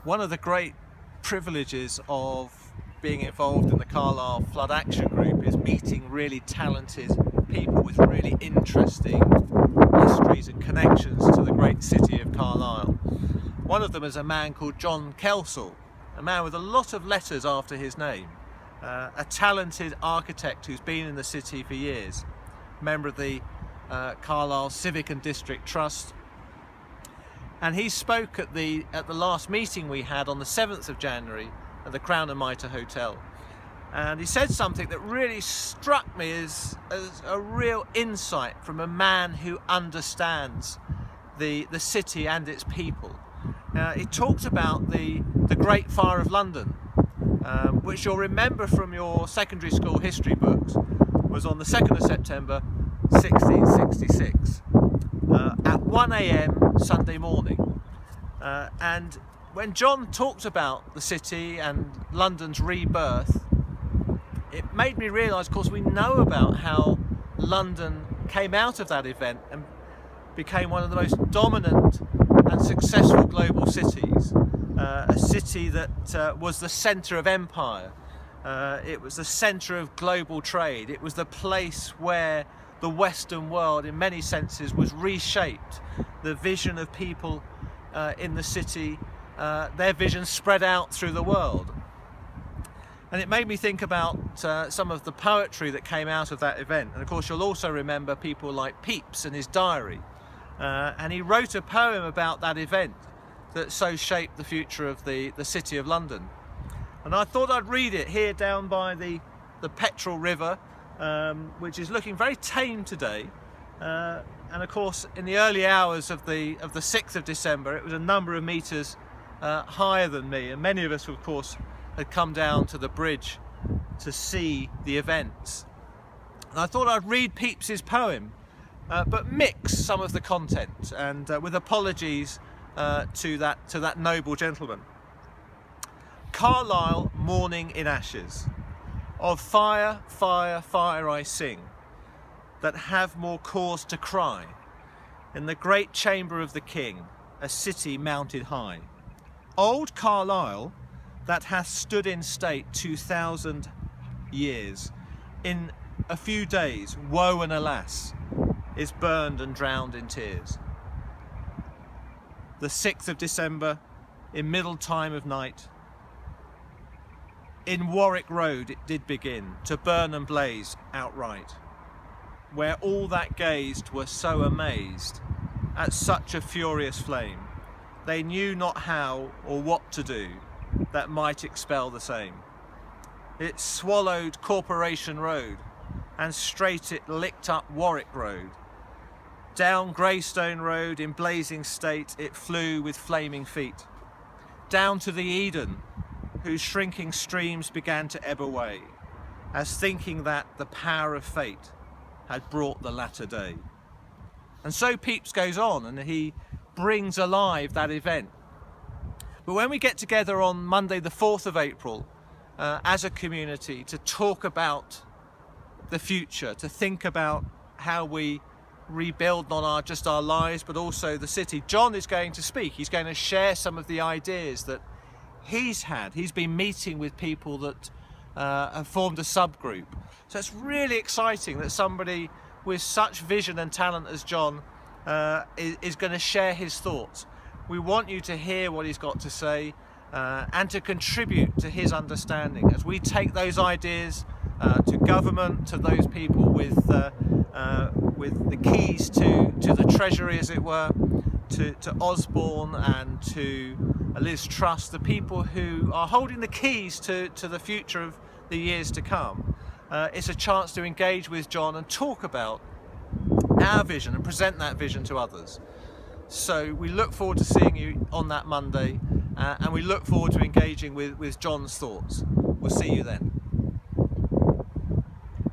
One of the great privileges of being involved in the Carlisle Flood Action Group is meeting really talented people with really interesting histories and connections to the great city of Carlisle. One of them is a man called John Kelsall, a man with a lot of letters after his name, a talented architect who's been in the city for years, member of the Carlisle Civic and District Trust. And he spoke at the last meeting we had on the 7th of January at the Crown and Mitre Hotel. And he said something that really struck me as a real insight from a man who understands the city and its people. He talked about the Great Fire of London, which you'll remember from your secondary school history books, was on the 2nd of September 1666. At 1 a.m. Sunday morning. And when John talked about the city and London's rebirth, it made me realise, of course, we know about how London came out of that event and became one of the most dominant and successful global cities. A city that was the centre of empire. It was the centre of global trade. It was the place where the Western world, in many senses, was reshaped. The vision of people in the city, their vision spread out through the world. And it made me think about some of the poetry that came out of that event. And of course, you'll also remember people like Pepys and his diary. And he wrote a poem about that event that so shaped the future of the city of London. And I thought I'd read it here down by the Petrel River, which is looking very tame today, and of course in the early hours of the 6th of December it was a number of metres higher than me, and many of us of course had come down to the bridge to see the events. And I thought I'd read Pepys's poem, but mix some of the content, and with apologies to that noble gentleman. Carlisle morning in ashes. Of fire, fire, fire I sing, that have more cause to cry. In the great chamber of the king, a city mounted high. Old Carlisle, that hath stood in state 2000 years, in a few days, woe and alas, is burned and drowned in tears. The 6th of December, in middle time of night, in Warwick Road it did begin to burn and blaze outright, where all that gazed were so amazed at such a furious flame, they knew not how or what to do that might expel the same. It swallowed Corporation Road, and straight it licked up Warwick Road. Down Greystone Road in blazing state it flew with flaming feet, down to the Eden, whose shrinking streams began to ebb away, as thinking that the power of fate had brought the latter day. And so Pepys goes on, and he brings alive that event. But when we get together on Monday the 4th of April as a community to talk about the future, to think about how we rebuild not just our lives but also the city, John is going to speak. He's going to share some of the ideas that he's been meeting with people that have formed a subgroup. So it's really exciting that somebody with such vision and talent as John is going to share his thoughts. We want you to hear what he's got to say and to contribute to his understanding as we take those ideas to government, to those people with the keys to the Treasury, as it were, to Osborne and to Liz Truss, the people who are holding the keys to the future of the years to come. It's a chance to engage with John and talk about our vision and present that vision to others. So we look forward to seeing you on that Monday, and we look forward to engaging with John's thoughts. We'll see you then.